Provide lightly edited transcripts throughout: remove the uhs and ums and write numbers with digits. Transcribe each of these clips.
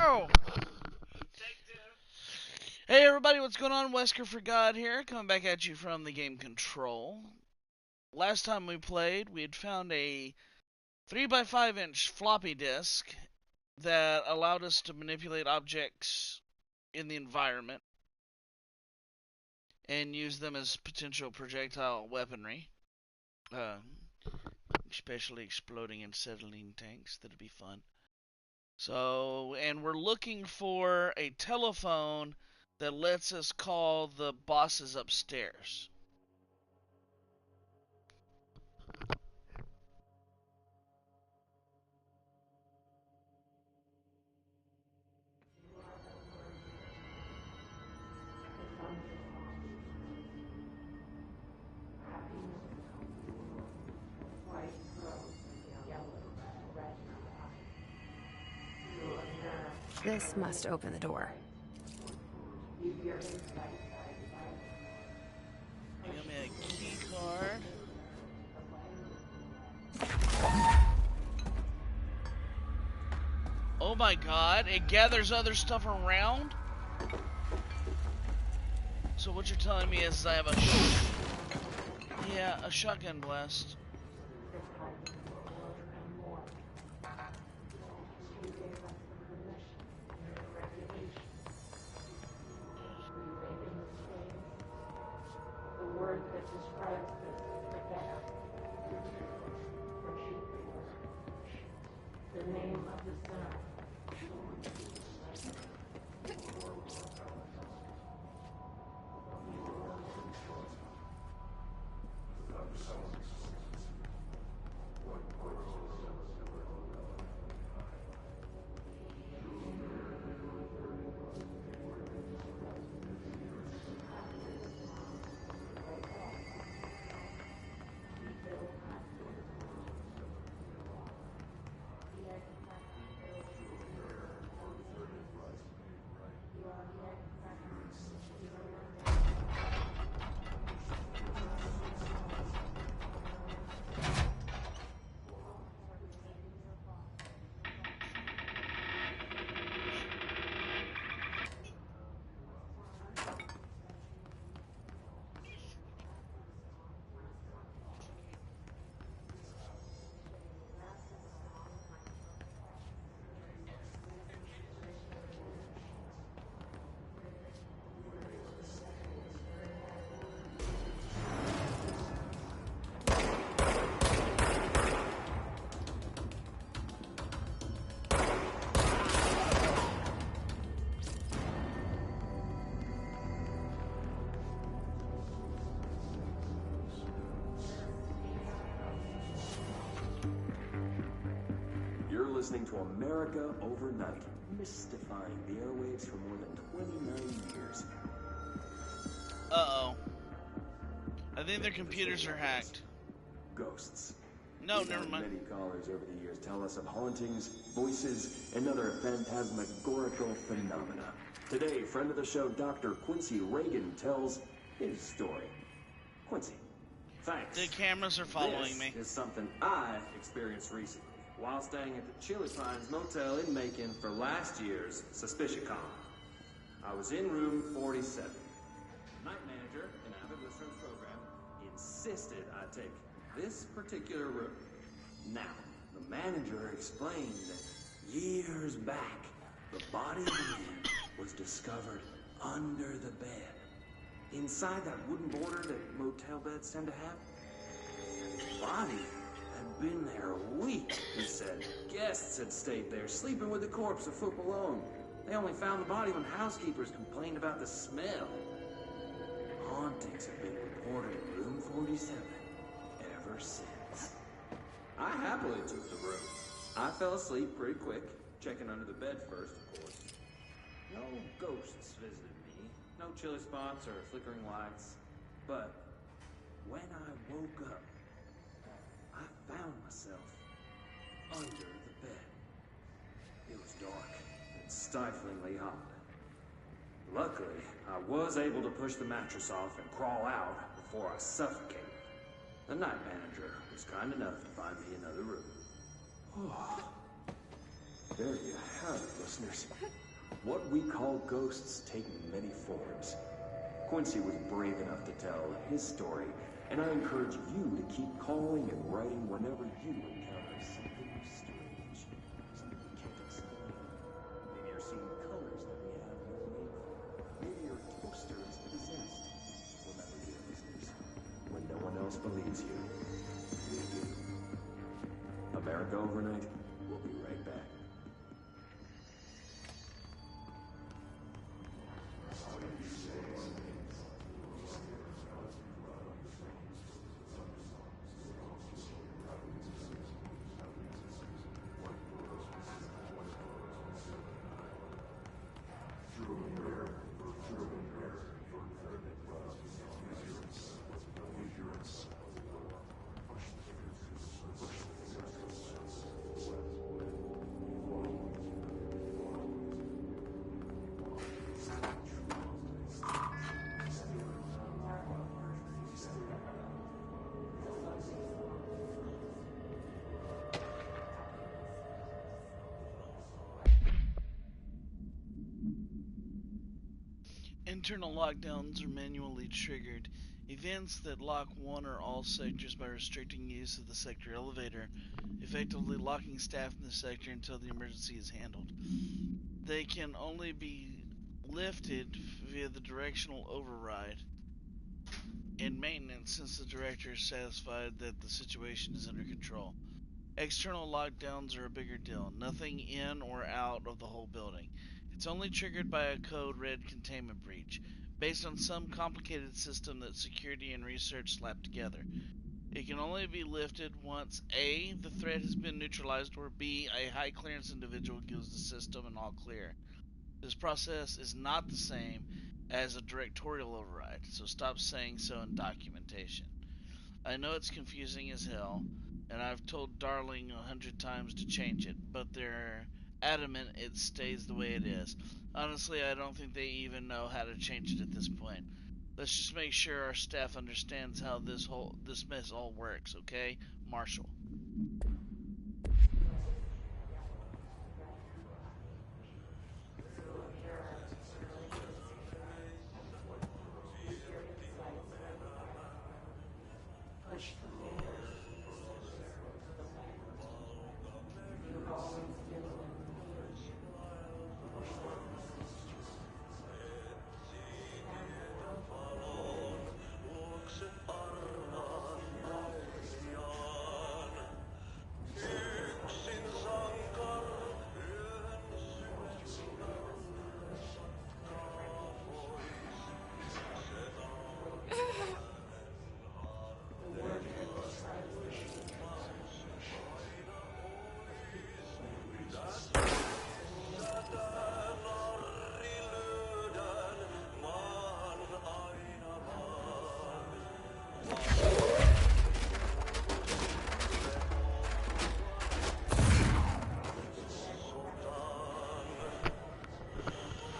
Oh. Hey everybody, what's going on? Wesker for God here, coming back at you from the game Control. Last time we played, we had found a 3x5-inch floppy disk that allowed us to manipulate objects in the environment and use them as potential projectile weaponry, uh, especially exploding acetylene tanks. That'd be fun. So, and we're looking for a telephone that lets us call the bosses upstairs. This must open the door. Give me a key card. Oh my god, it gathers other stuff around? So what you're telling me is I have a shotgun blast. You're listening to America Overnight, mystifying the airwaves for more than 29 years. Uh-oh. I think their computers are hacked. Ghosts. No, We've never had mind. Many callers over the years tell us of hauntings, voices, and other phantasmagorical phenomena. Today, friend of the show, Dr. Quincy Reagan tells his story. Quincy, thanks. The cameras are following me. This is something I experienced recently while staying at the Chili Pines Motel in Macon for last year's SuspiciaCon. I was in room 47. The night manager, an avid listener of the program, insisted I take this particular room. Now, the manager explained that years back, the body of a man was discovered under the bed. Inside that wooden border that motel beds tend to have. The body had been there a week, he said. Guests had stayed there, sleeping with the corpse a foot below them. They only found the body when housekeepers complained about the smell. Hauntings have been reported in room 47 ever since. I happily took the room. I fell asleep pretty quick, checking under the bed first, of course. No ghosts visited me, no chilly spots or flickering lights. But when I woke up, I found myself under the bed. It was dark and stiflingly hot. Luckily, I was able to push the mattress off and crawl out before I suffocated. The night manager was kind enough to find me another room. There you have it, listeners. What we call ghosts take many forms. Quincy was brave enough to tell his story, and I encourage you to keep calling and writing whenever you encounter something strange. Something you can't explain. Maybe you're seeing colors that we have no name for. Maybe your toaster is possessed. Remember, dear listeners, when no one else believes you, we do. America Overnight, we'll be right back. Internal lockdowns are manually triggered. Events that lock one or all sectors by restricting use of the sector elevator, effectively locking staff in the sector until the emergency is handled. They can only be lifted via the directional override and maintenance since the director is satisfied that the situation is under control. External lockdowns are a bigger deal. Nothing in or out of the whole building. It's only triggered by a code red containment breach, based on some complicated system that security and research slapped together. It can only be lifted once A, the threat has been neutralized, or B, a high clearance individual gives the system an all clear. This process is not the same as a directorial override, so stop saying so in documentation. I know it's confusing as hell, and I've told Darling 100 times to change it, but they're adamant it stays the way it is. Honestly, I don't think they even know how to change it at this point. Let's just make sure our staff understands how this mess all works, okay? Marshall.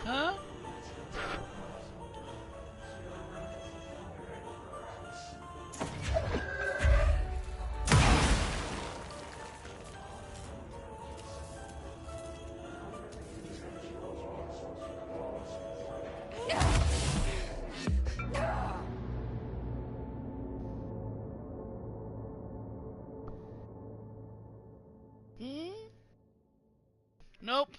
Huh? Nope.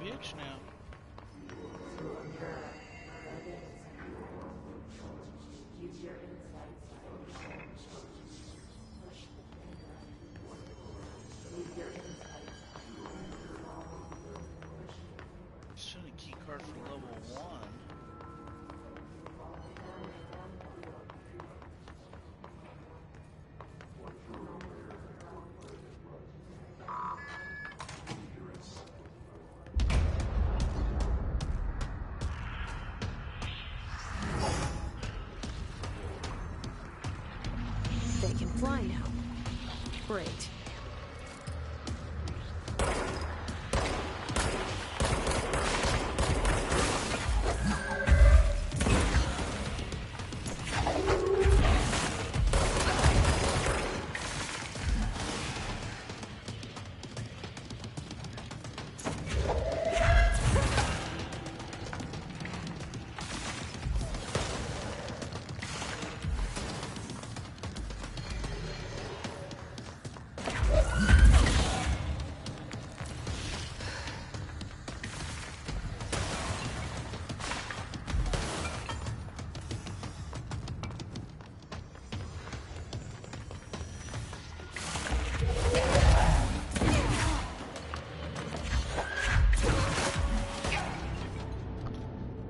bitch now. Still a key card for level 1. They can fly now. Great.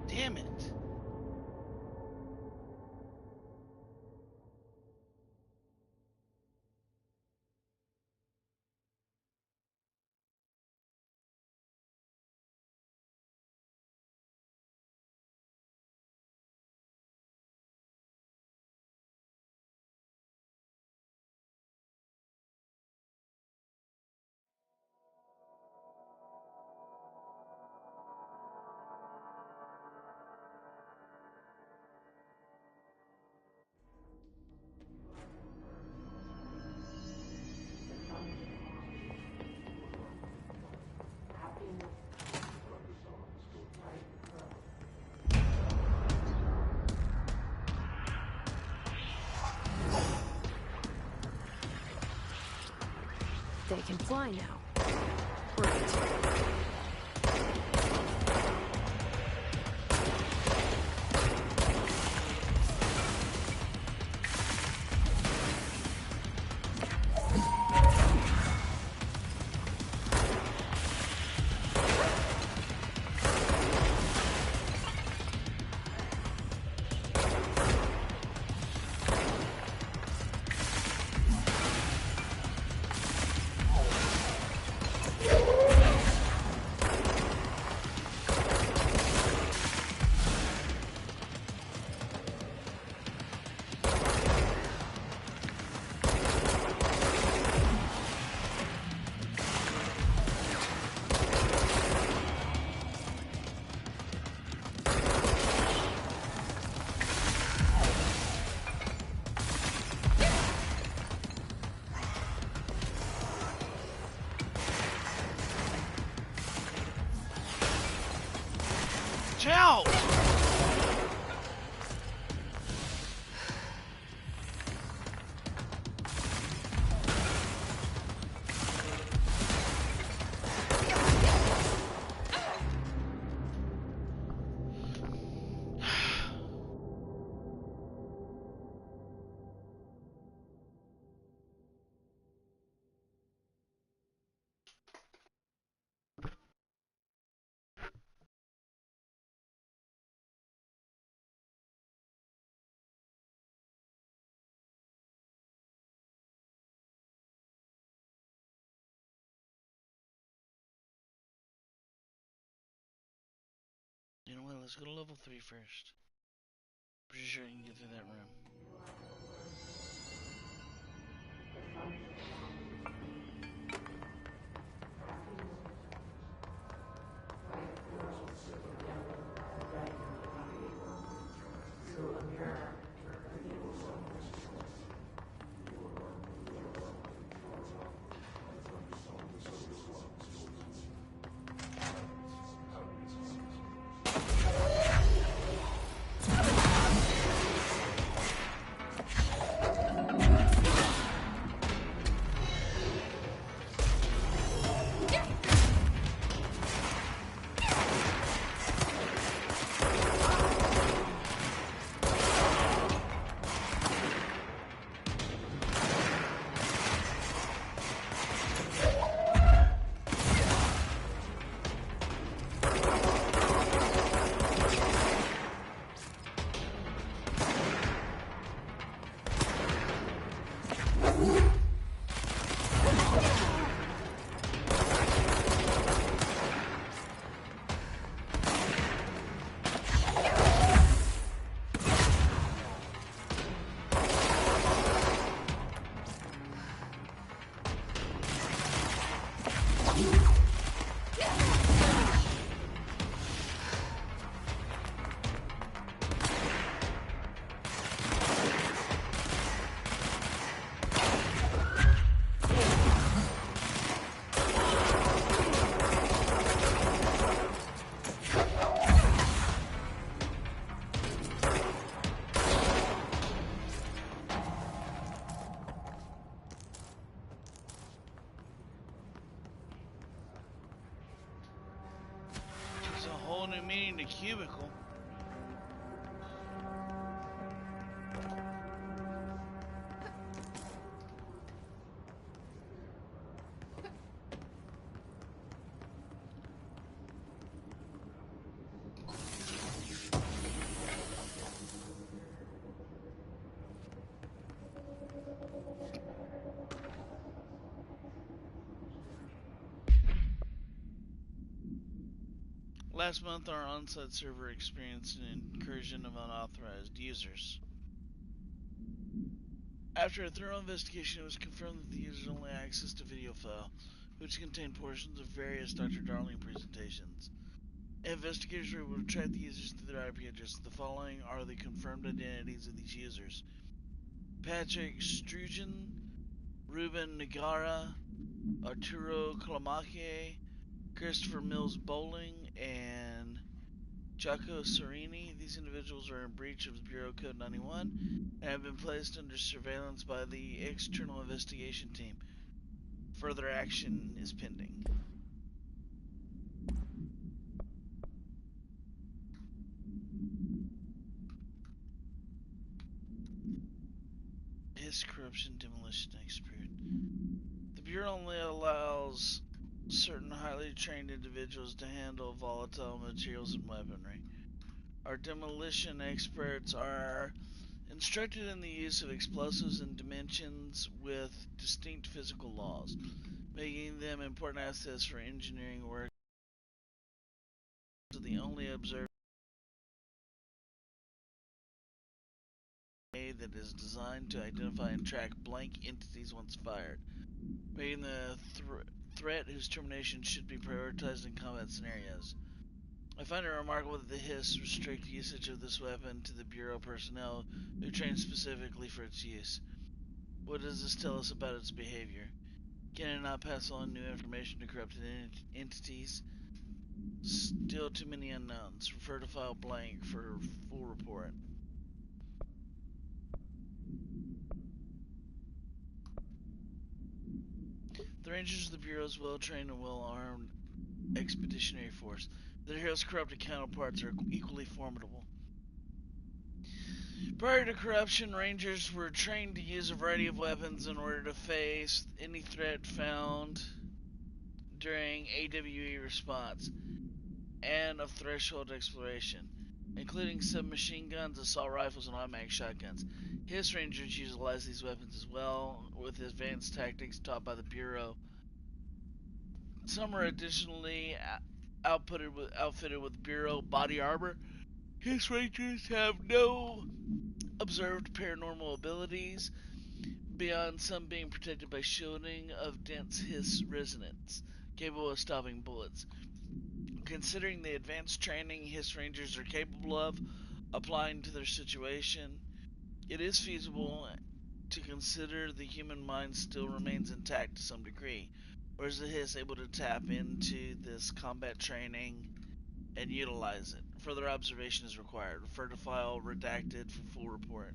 Damn it. They can fly now. Great. Out! You know what? Let's go to level 3 first. Pretty sure I can get through that room. definitely meaning a cubicle. Last month, our on-site server experienced an incursion of unauthorized users. After a thorough investigation, it was confirmed that the users only accessed a video file, which contained portions of various Dr. Darling presentations. Investigators were able to track the users through their IP addresses. The following are the confirmed identities of these users: Patrick Strugen, Ruben Nagara, Arturo Calamache, Christopher Mills Bowling, and Jaco Serini. These individuals are in breach of Bureau Code 91 and have been placed under surveillance by the External Investigation Team. Further action is pending. His corruption demolition expert. The Bureau only allows certain highly trained individuals to handle volatile materials and weaponry. Our demolition experts are instructed in the use of explosives and dimensions with distinct physical laws, making them important assets for engineering work. The only observed that is designed to identify and track blank entities once fired, making the threat whose termination should be prioritized in combat scenarios. I find it remarkable that the Hiss restrict usage of this weapon to the Bureau personnel who train specifically for its use. What does this tell us about its behavior? Can it not pass on new information to corrupted entities? Still too many unknowns. Refer to file blank for full report. The Rangers of the Bureau's well-trained and well-armed expeditionary force. Their Hill's corrupted counterparts are equally formidable. Prior to corruption, Rangers were trained to use a variety of weapons in order to face any threat found during AWE response and of threshold exploration, including submachine guns, assault rifles, and automatic shotguns. Hiss Rangers utilize these weapons as well, with advanced tactics taught by the Bureau. Some are additionally outfitted with Bureau body armor. Hiss Rangers have no observed paranormal abilities, beyond some being protected by shielding of dense Hiss resonance, capable of stopping bullets. Considering the advanced training Hiss Rangers are capable of applying to their situation, it is feasible to consider the human mind still remains intact to some degree, or is the Hiss able to tap into this combat training and utilize it? Further observation is required. Refer to file redacted for full report.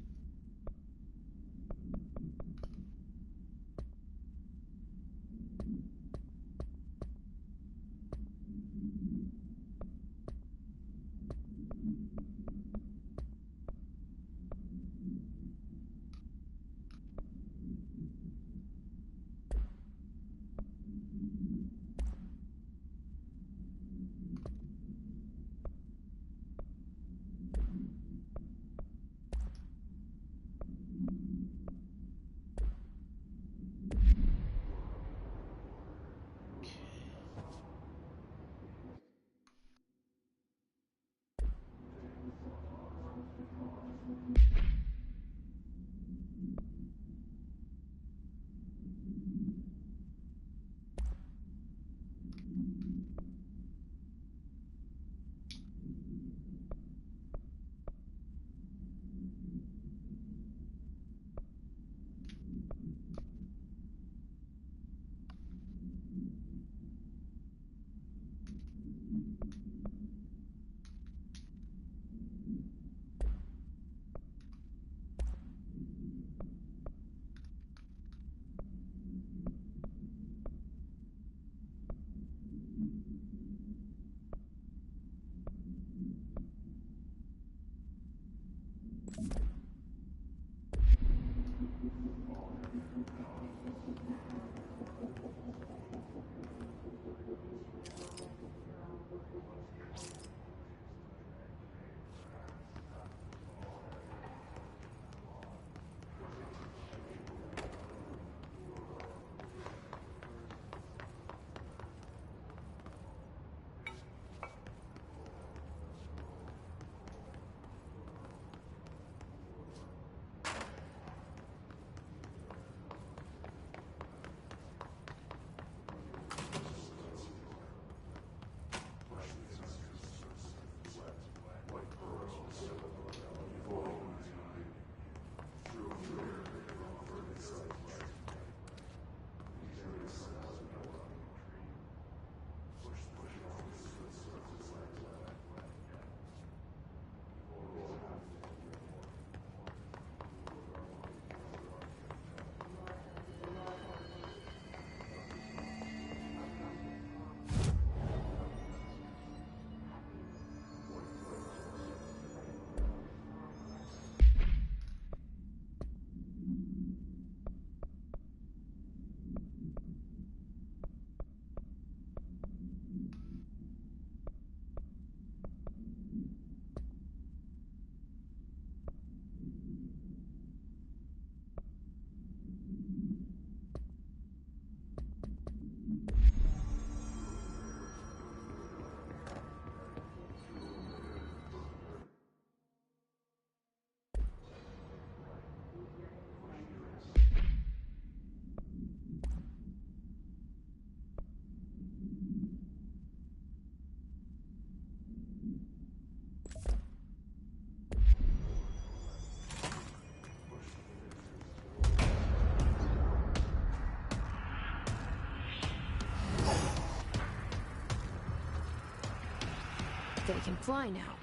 They can fly now.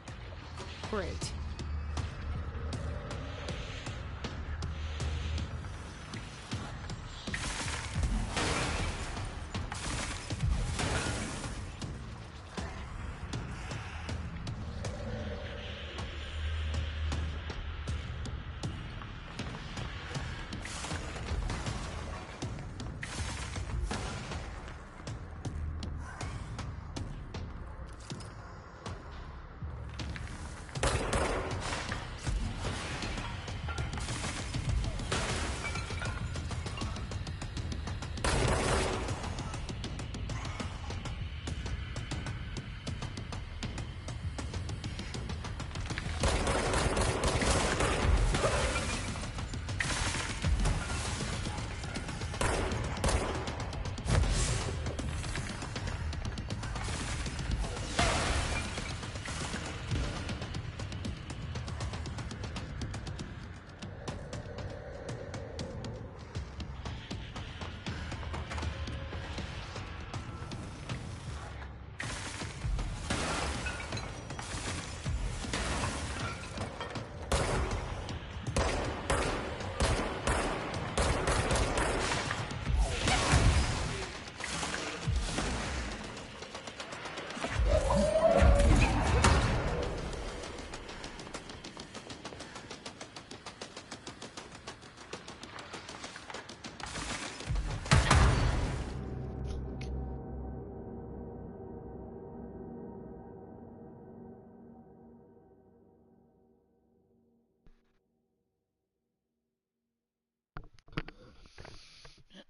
Great.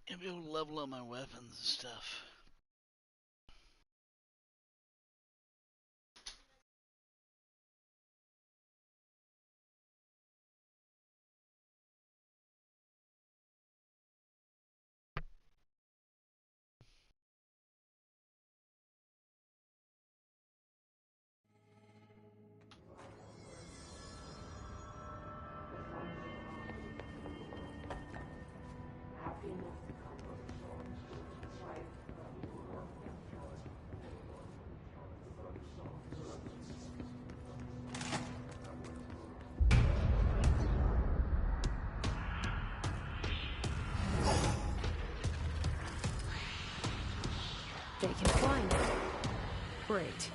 I'll be able to level up my weapons and stuff. They can fly now. Great.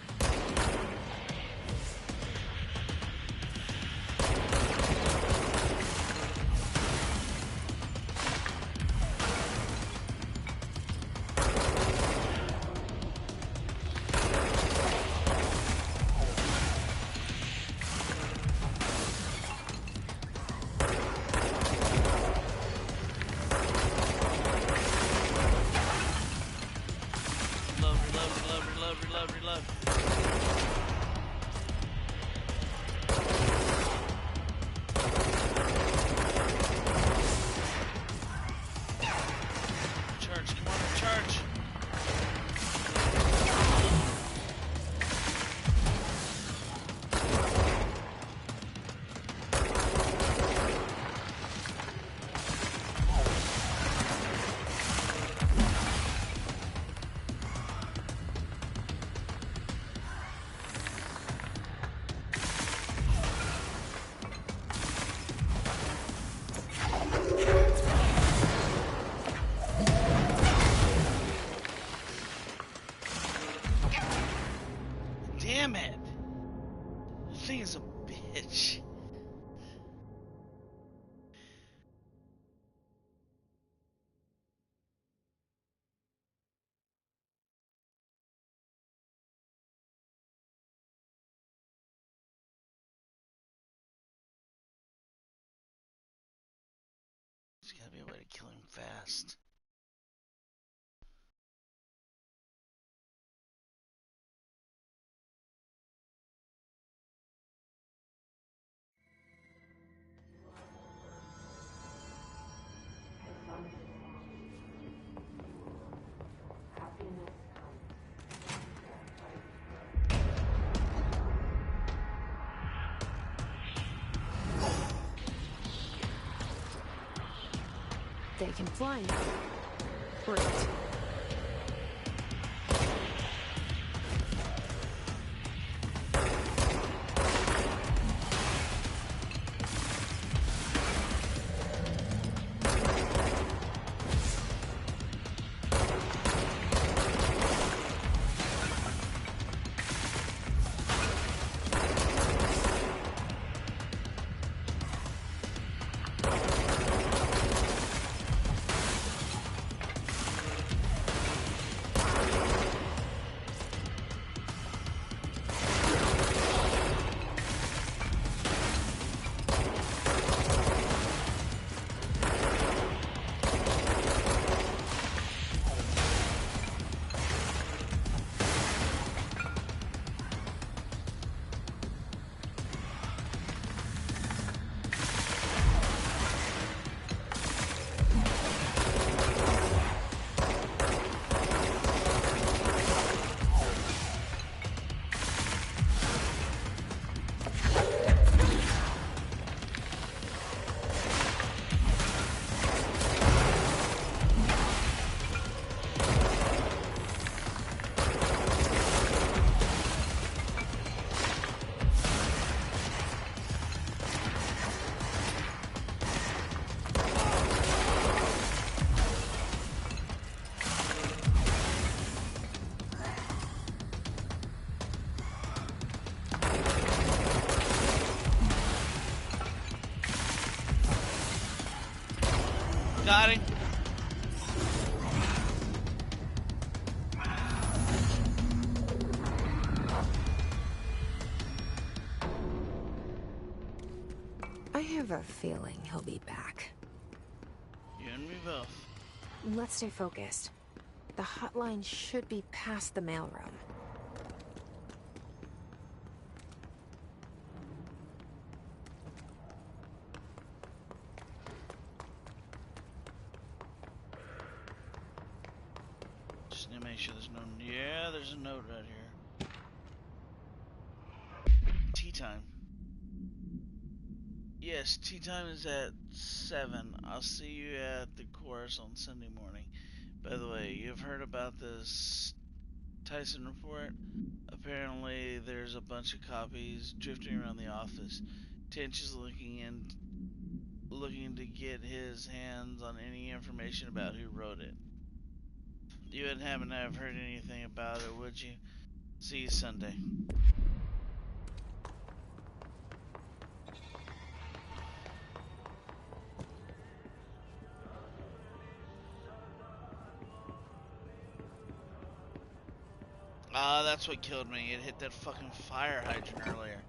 Reload. Charge, come on, charge. Damn it! The thing is a bitch. There's gotta be a way to kill him fast. They can fly now. Great. Got him. I have a feeling he'll be back. You and me both. Let's stay focused. The hotline should be past the mailroom. Just need to make sure there's no... Yeah, there's a note right here. Tea time. Yes, tea time is at 7. I'll see you at the course on Sunday morning. By the way, you've heard about this Tyson report? Apparently, there's a bunch of copies drifting around the office. Tench is looking to get his hands on any information about who wrote it. You wouldn't happen to have heard anything about it, would you? See you Sunday. Ah, that's what killed me. It hit that fucking fire hydrant earlier.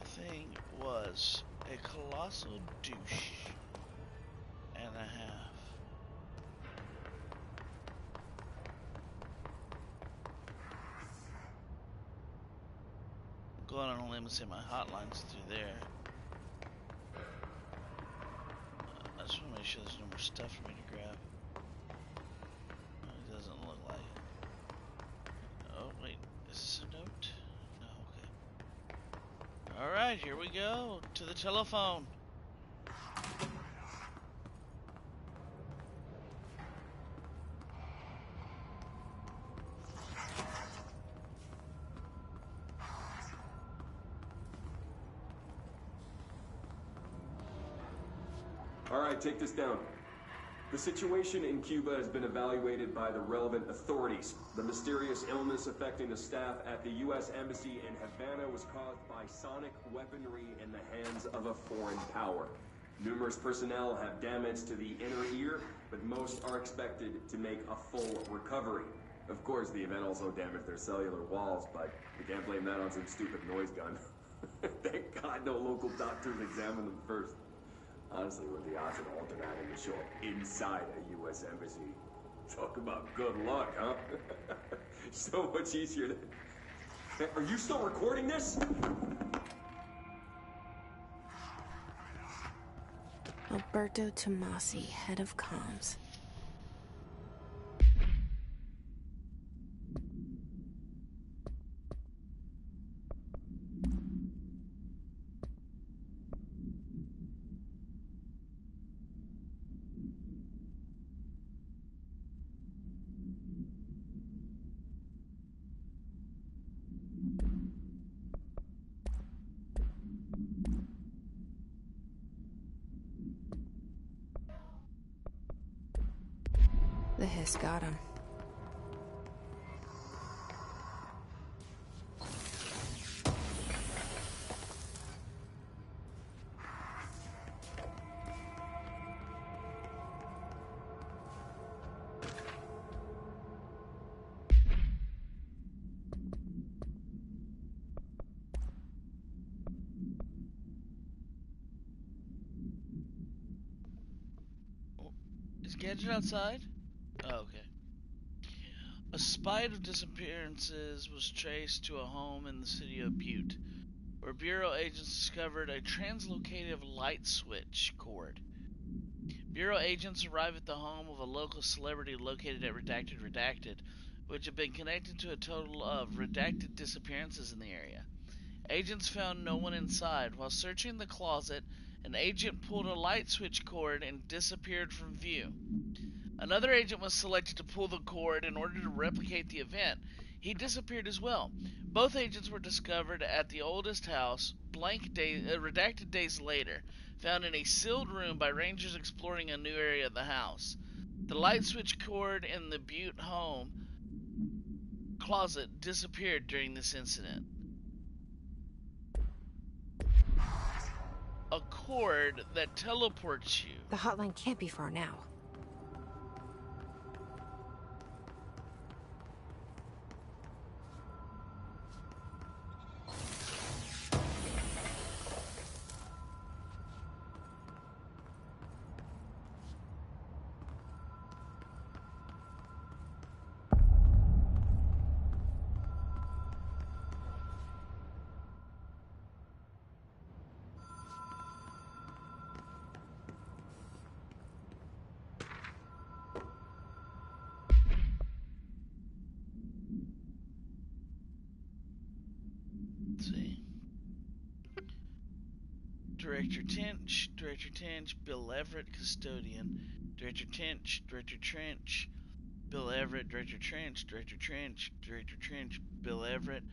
The thing was a colossal douche and a half. I'm going on a limb and say my hotline's through there. I just want to make sure there's no more stuff for me to grab. It doesn't look like it. Oh, wait. Is this a note? No, okay. Alright, here we go. To the telephone. Alright, take this down. The situation in Cuba has been evaluated by the relevant authorities. The mysterious illness affecting the staff at the U.S. Embassy in Havana was caused by sonic weaponry in the hands of a foreign power. Numerous personnel have damage to the inner ear, but most are expected to make a full recovery. Of course, the event also damaged their cellular walls, but we can't blame that on some stupid noise gun. Thank God no local doctors examined them first. Honestly, what the odds of alternating to show up inside a U.S. embassy? Talk about good luck, huh? So much easier to... Are you still recording this? Alberto Tomasi, head of comms. The hiss got him. Is Gadget outside? Oh, okay. A spate of disappearances was traced to a home in the city of Butte, where Bureau agents discovered a translocative light switch cord. Bureau agents arrived at the home of a local celebrity located at Redacted, which had been connected to a total of redacted disappearances in the area. Agents found no one inside. While searching the closet, an agent pulled a light switch cord and disappeared from view. Another agent was selected to pull the cord in order to replicate the event. He disappeared as well. Both agents were discovered at the oldest house, redacted days later, found in a sealed room by rangers exploring a new area of the house. The light switch cord in the Butte home closet disappeared during this incident. cord that teleports you. The hotline can't be far now. Let's see. Director Tench, Bill Everett, Custodian. Director Tench, Bill Everett, Director Trench, Bill Everett,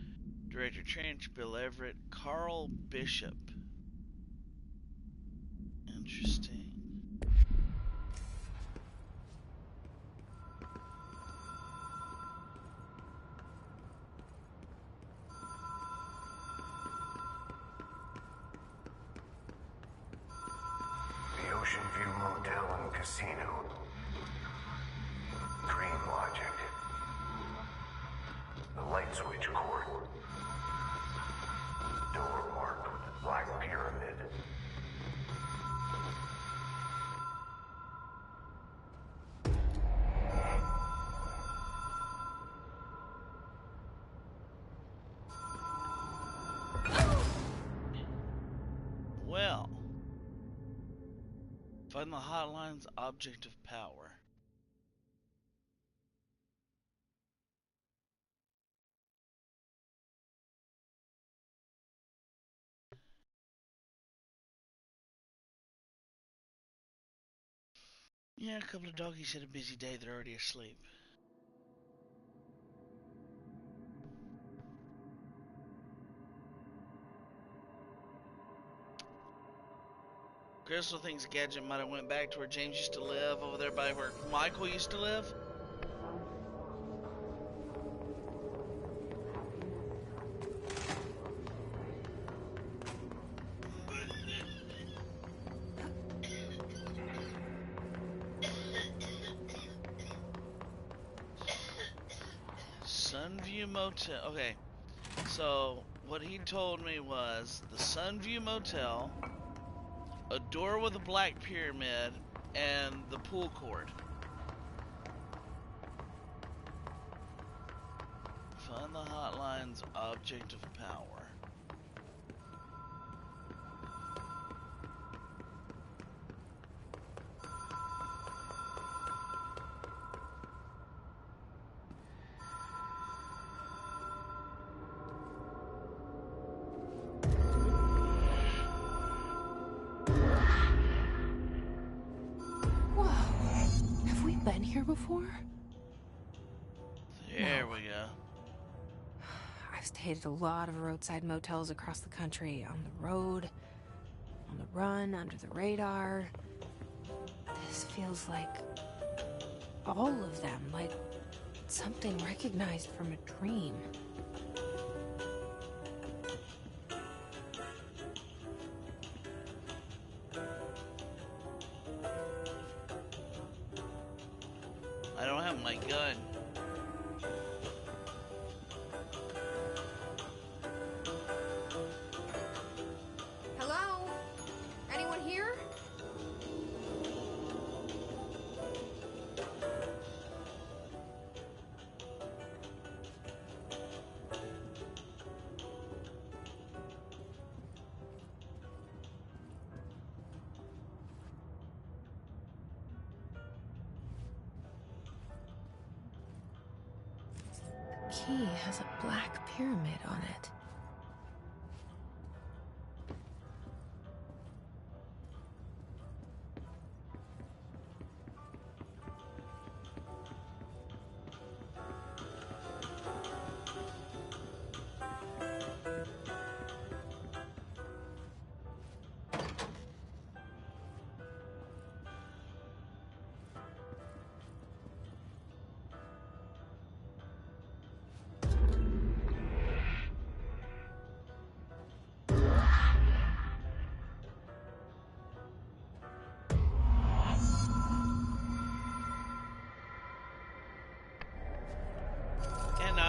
Director Trench, Bill Everett, Carl Bishop. Interesting. The Ocean View Motel and Casino. Dream Logic. The light switch cord. Door marked with the Black Pyramid. Well, find the hotline's object of power. Yeah, a couple of doggies had a busy day. They're already asleep. Crystal thinks Gadget might have went back to where James used to live, over there by where Michael used to live. Sunview Motel. Okay, so what he told me was the Sunview Motel, a door with a black pyramid, and the pool cord. Find the hotline's object of power. Been here before? There we go. I've stayed at a lot of roadside motels across the country, on the road, on the run, under the radar. This feels like all of them, like something recognized from a dream. I don't have my gun. Hello? Anyone here? The key has a black pyramid on it.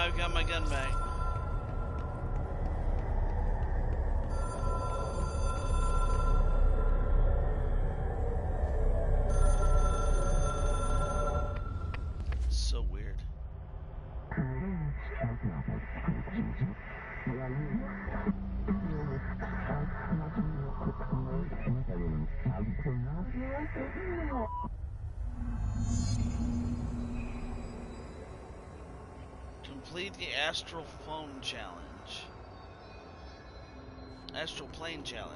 I've got my gun back. So weird. Complete the Astral Phone Challenge. Astral Plane Challenge.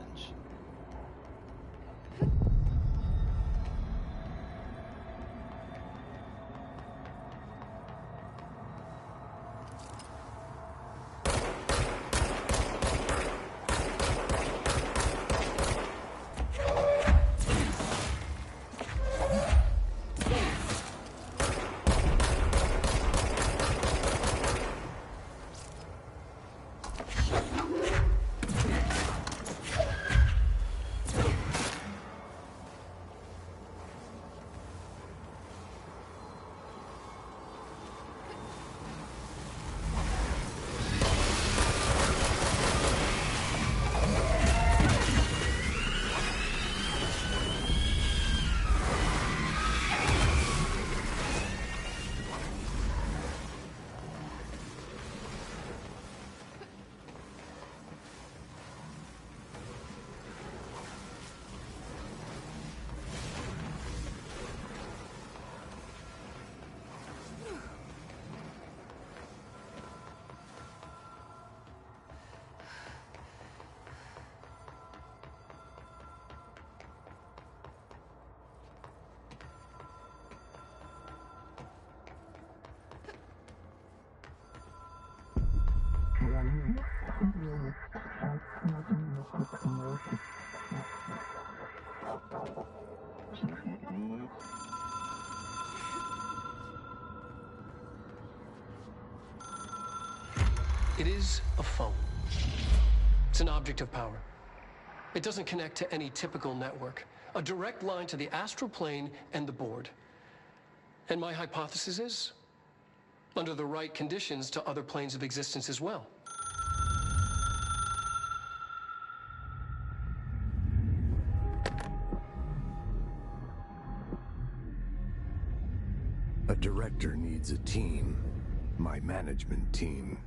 It is a phone. It's an object of power. It doesn't connect to any typical network. A direct line to the astral plane and the board. And my hypothesis is, under the right conditions, to other planes of existence as well. A director needs a team. My management team.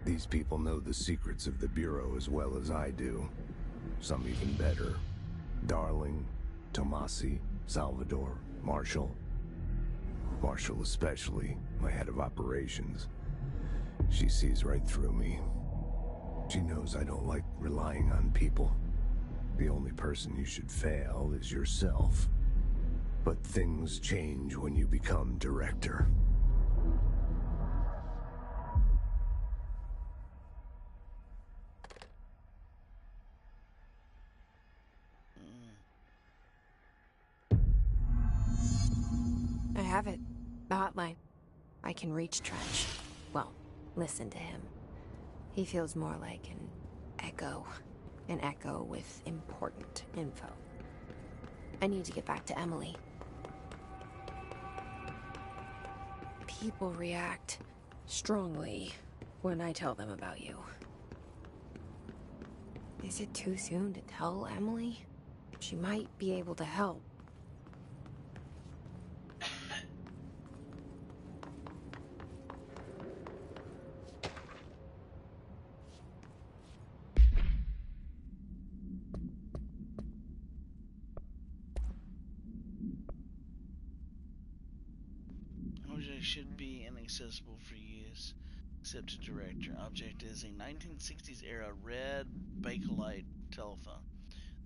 These people know the secrets of the Bureau as well as I do. Some even better. Darling, Tomasi, Salvador, Marshall. Marshall especially, my head of operations. She sees right through me. She knows I don't like relying on people. The only person you should fail is yourself. But things change when you become director. I have it. The hotline. I can reach Trench. Well, listen to him. He feels more like an echo. An echo with important info. I need to get back to Emily. People react strongly when I tell them about you. Is it too soon to tell Emily? She might be able to help. Object should be inaccessible for use, except to director. Object is a 1960s era red Bakelite telephone.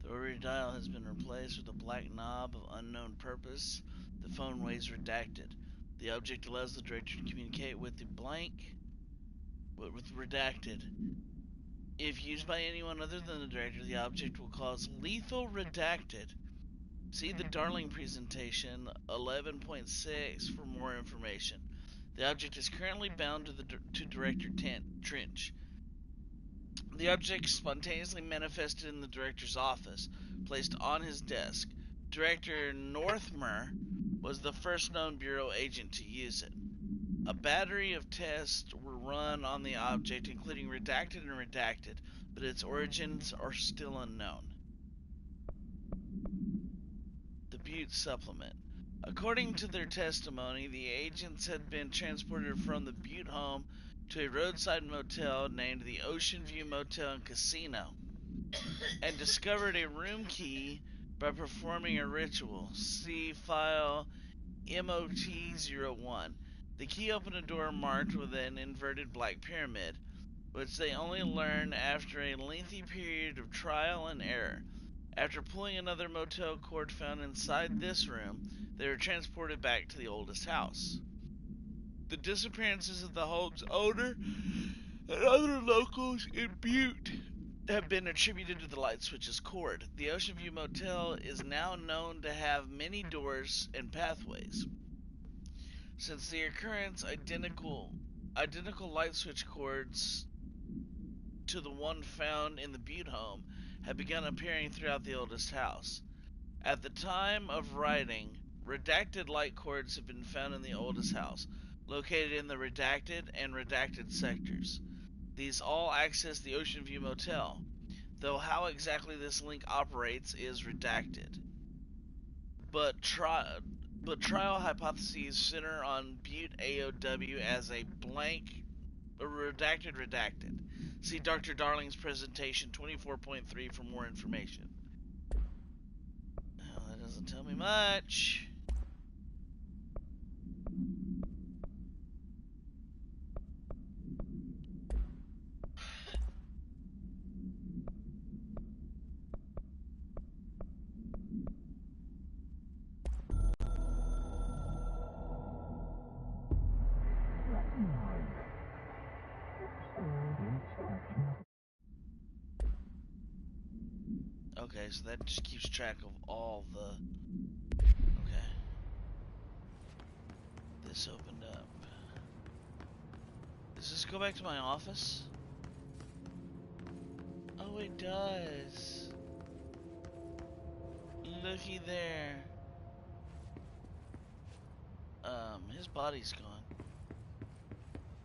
The rotary dial has been replaced with a black knob of unknown purpose. The phone weighs redacted. The object allows the director to communicate with the blank, but with redacted. If used by anyone other than the director, the object will cause lethal redacted. See the Darling presentation 11.6 for more information. The object is currently bound to Director Trench. The object spontaneously manifested in the director's office, placed on his desk. Director Northmer was the first known Bureau agent to use it. A battery of tests were run on the object, including redacted and redacted, but its origins are still unknown. The Butte Supplement. According to their testimony, the agents had been transported from the Butte home to a roadside motel named the Ocean View Motel and Casino, and discovered a room key by performing a ritual. See file MOT-01. The key opened a door marked with an inverted black pyramid, which they only learned after a lengthy period of trial and error. After pulling another motel cord found inside this room, they were transported back to the oldest house. The disappearances of the home's owner and other locals in Butte have been attributed to the light switch's cord. The Ocean View Motel is now known to have many doors and pathways. Since the occurrence, identical light switch cords to the one found in the Butte home have begun appearing throughout the oldest house. At the time of writing, redacted light cords have been found in the oldest house, located in the redacted and redacted sectors. These all access the Ocean View Motel, though how exactly this link operates is redacted. But trial hypotheses center on Butte AOW as a blank, redacted. See Dr. Darling's presentation 24.3 for more information. Well, that doesn't tell me much. Okay, so that just keeps track of all the... Okay. This opened up. Does this go back to my office? Oh, it does. Looky there. His body's gone.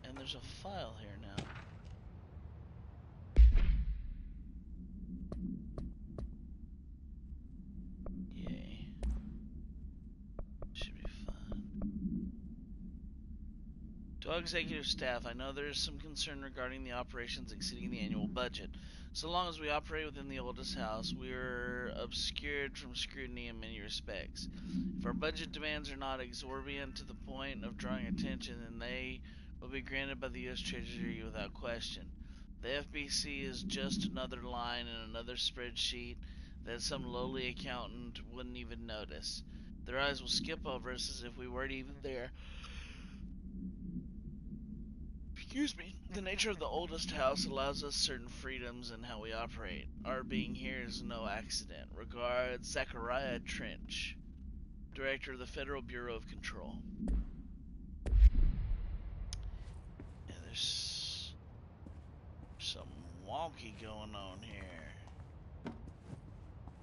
And there's a file here now. Yay. Should be fun. To all executive staff, I know there is some concern regarding the operations exceeding the annual budget. So long as we operate within the oldest house, we are obscured from scrutiny in many respects. If our budget demands are not exorbitant to the point of drawing attention, then they will be granted by the U.S. Treasury without question. The FBC is just another line in another spreadsheet that some lowly accountant wouldn't even notice. Their eyes will skip over us as if we weren't even there. Excuse me. The nature of the oldest house allows us certain freedoms in how we operate. Our being here is no accident. Regards, Zachariah Trench, Director of the Federal Bureau of Control. Yeah, there's some wonky going on here.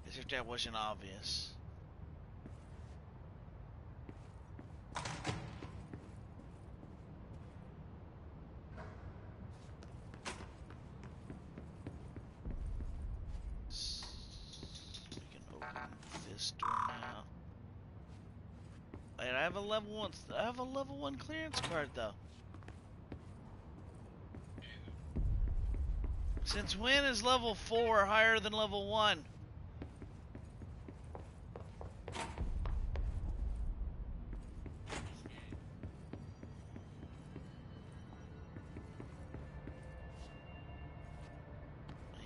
As if that wasn't obvious. This door now. Wait, I have a level 1 clearance card though. Since when is level 4 higher than level 1?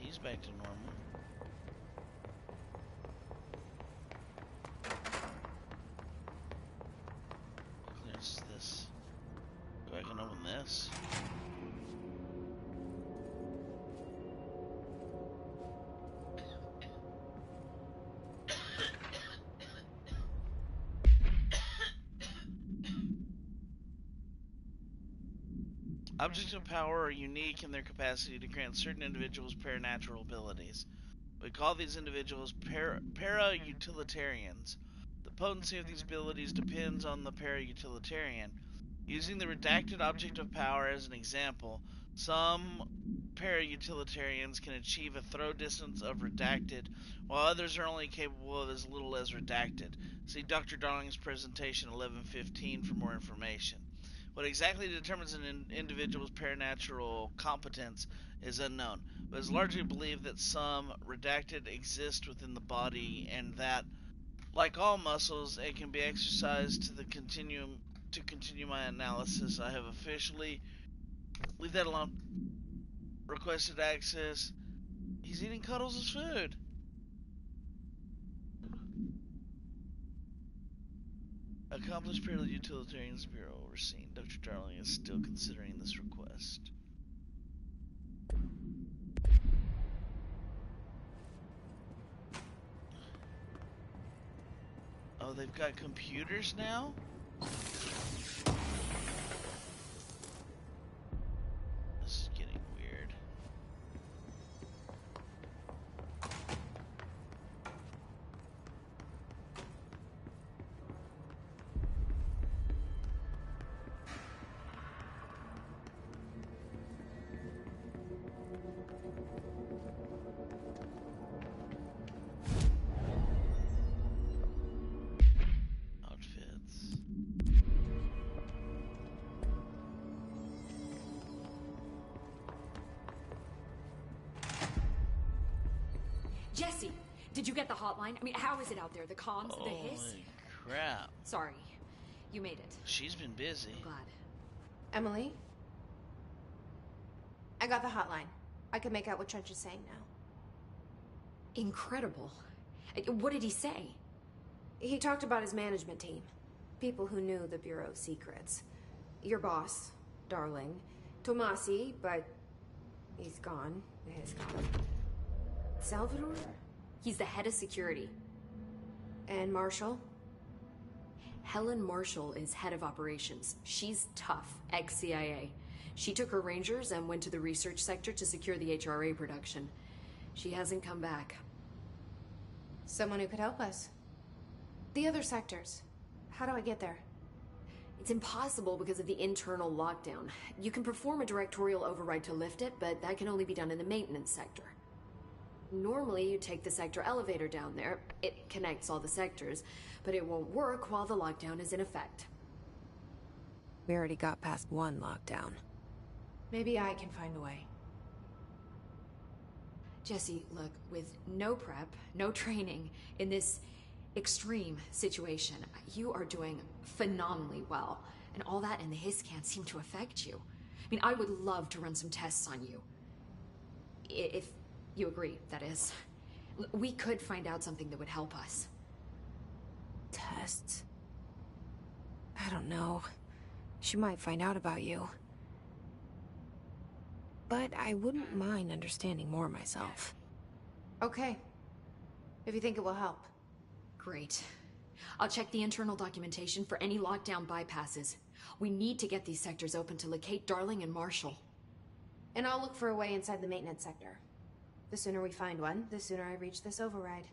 He's back to normal. This. Objects of power are unique in their capacity to grant certain individuals paranatural abilities. We call these individuals para-utilitarians. The potency of these abilities depends on the para-utilitarian, Using the redacted object of power as an example, some para-utilitarians can achieve a throw distance of redacted, while others are only capable of as little as redacted. See Dr. Darling's presentation 1115 for more information. What exactly determines an individual's paranatural competence is unknown, but it is largely believed that some redacted exist within the body and that, like all muscles, it can be exercised to the continuum. To continue my analysis, I have officially leave that alone. Requested access. He's eating Cuddles' food. Accomplished Para-Utilitarians Bureau overseen. Dr. Darling is still considering this request. Oh, they've got computers now? This is getting weird. Outfits. Jesse, did you get the hotline? I mean, how is it out there? The comms, the hiss? Holy crap. Sorry, you made it. She's been busy. I'm glad. Emily? I got the hotline. I can make out what Trench is saying now. Incredible. What did he say? He talked about his management team. People who knew the Bureau's secrets. Your boss, Darling. Tomasi, but he's gone. He's gone. Salvador? He's the head of security. And Marshall? Helen Marshall is head of operations. She's tough, ex-CIA. She took her Rangers and went to the research sector to secure the HRA production. She hasn't come back. Someone who could help us. The other sectors. How do I get there? It's impossible because of the internal lockdown. You can perform a directorial override to lift it, but that can only be done in the maintenance sector. Normally, you take the sector elevator down there. It connects all the sectors, but it won't work while the lockdown is in effect. We already got past one lockdown. Maybe I can find a way. Jesse, look, with no prep, no training, in this extreme situation, you are doing phenomenally well. And all that and the hiss can't seem to affect you. I mean, I would love to run some tests on you. If you agree, that is. We could find out something that would help us. Tests? I don't know. She might find out about you. But I wouldn't mind understanding more myself. Okay. If you think it will help. Great. I'll check the internal documentation for any lockdown bypasses. We need to get these sectors open to locate Darling and Marshall. And I'll look for a way inside the maintenance sector. The sooner we find one, the sooner I reach this override.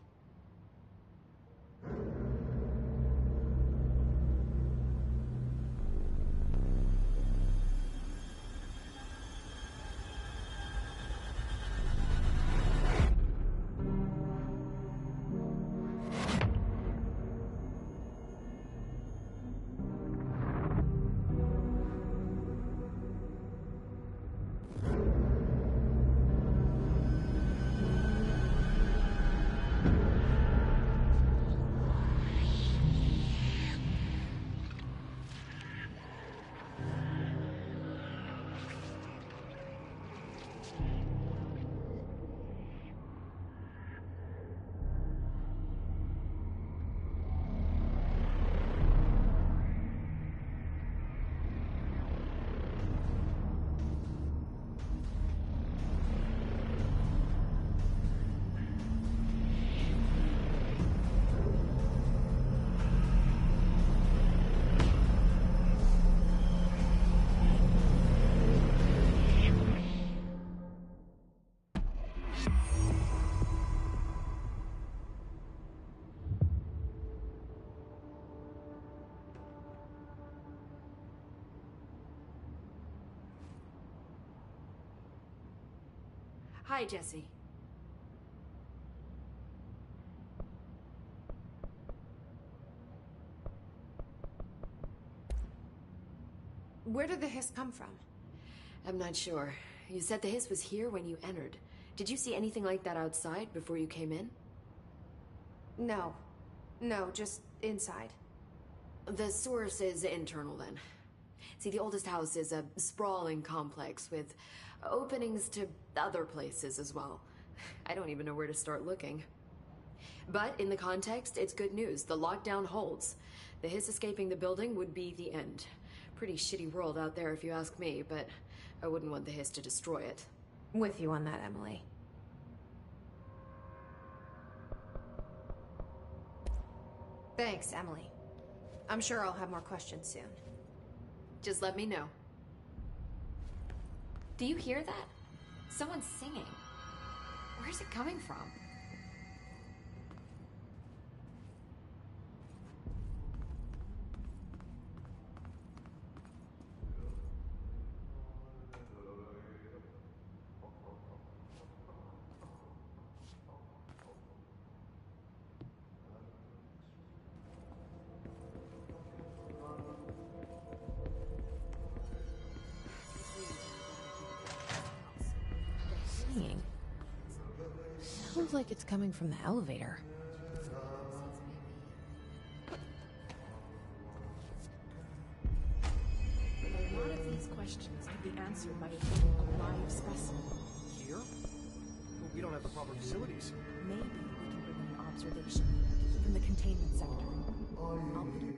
Hi, Jesse. Where did the hiss come from? I'm not sure. You said the hiss was here when you entered. Did you see anything like that outside before you came in? No. No, just inside. The source is internal then. See, the oldest house is a sprawling complex with openings to other places as well. I don't even know where to start looking. But in the context, it's good news. The lockdown holds. The hiss escaping the building would be the end. Pretty shitty world out there if you ask me, but I wouldn't want the hiss to destroy it. With you on that, Emily. Thanks, Emily. I'm sure I'll have more questions soon. Just let me know. Do you hear that? Someone's singing. Where's it coming from? Singing. Sounds like it's coming from the elevator. A lot of these questions could be answered by a live specimen. Here? But we don't have the proper facilities. Maybe we can bring in an observation from the containment sector. I'll put it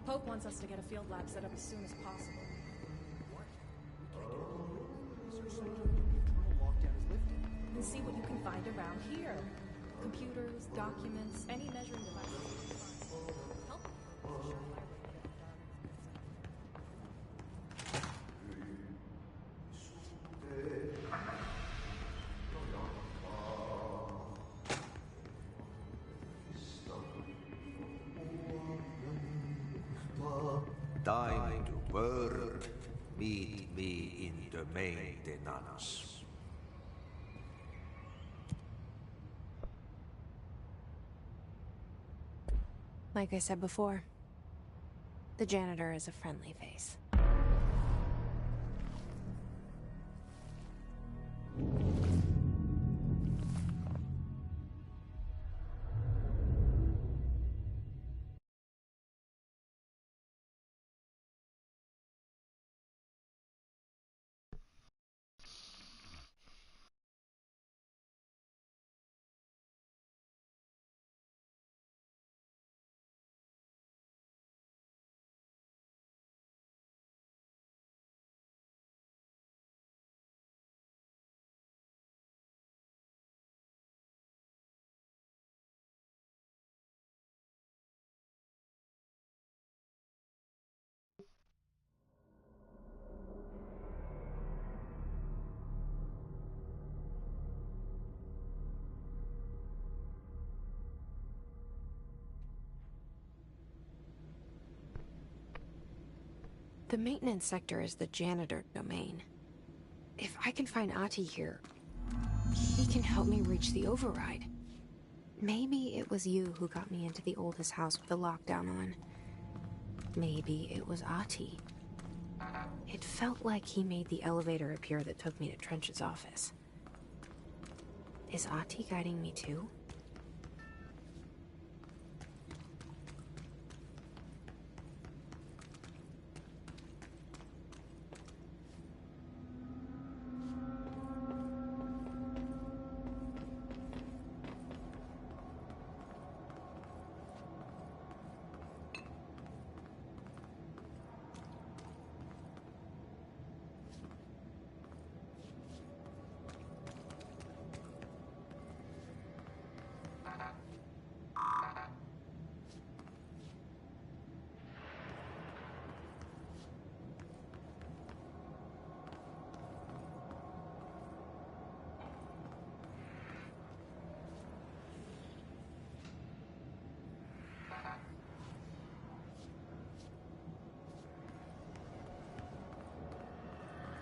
Pope wants us to get a field lab set up as soon as possible. Lockdown is lifted. And see what you can find around here. Computers, documents, any measuring devices you can find. Help. Time to work. Meet me in the maintenance. Like I said before, the janitor is a friendly face. The maintenance sector is the janitor domain. If I can find Ahti here, he can help me reach the override. Maybe it was you who got me into the oldest house with the lockdown on. Maybe it was Ahti. It felt like he made the elevator appear that took me to Trench's office. Is Ahti guiding me too?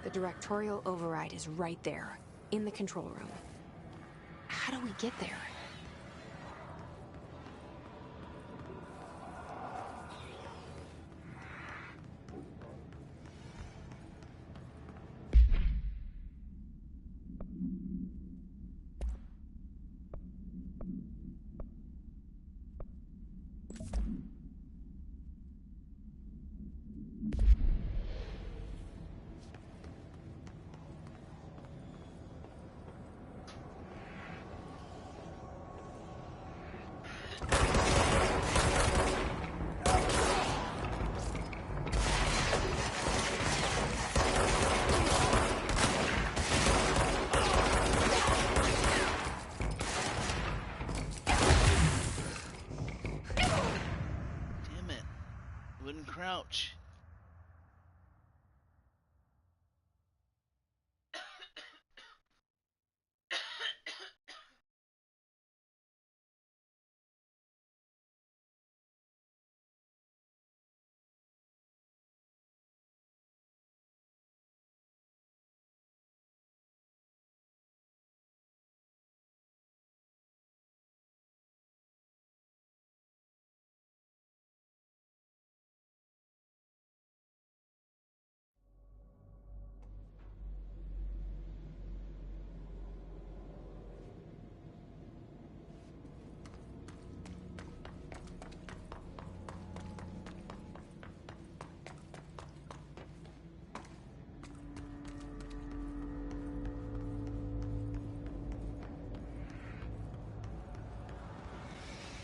The directorial override is right there, in the control room. How do we get there?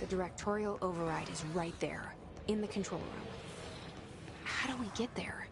directorial override is right there, in the control room. How do we get there?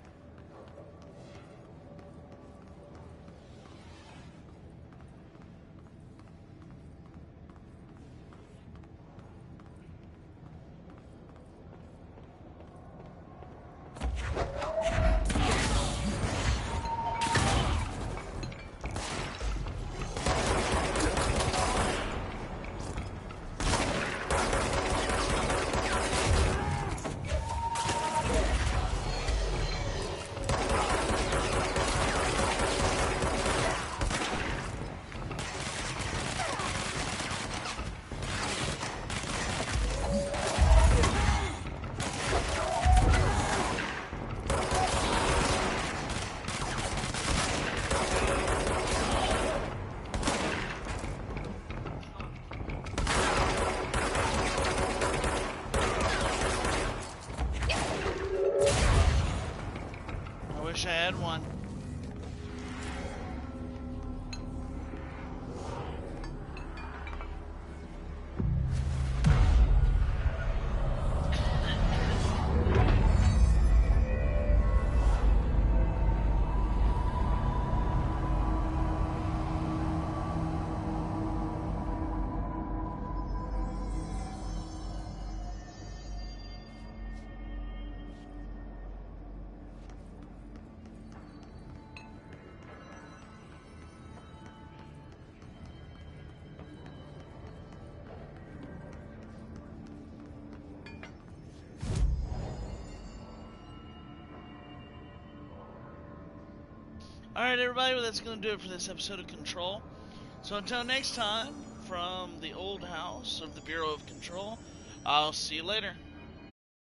Wish I had one. Alright, everybody, well, that's going to do it for this episode of Control. So until next time, from the old house of the Bureau of Control, I'll see you later.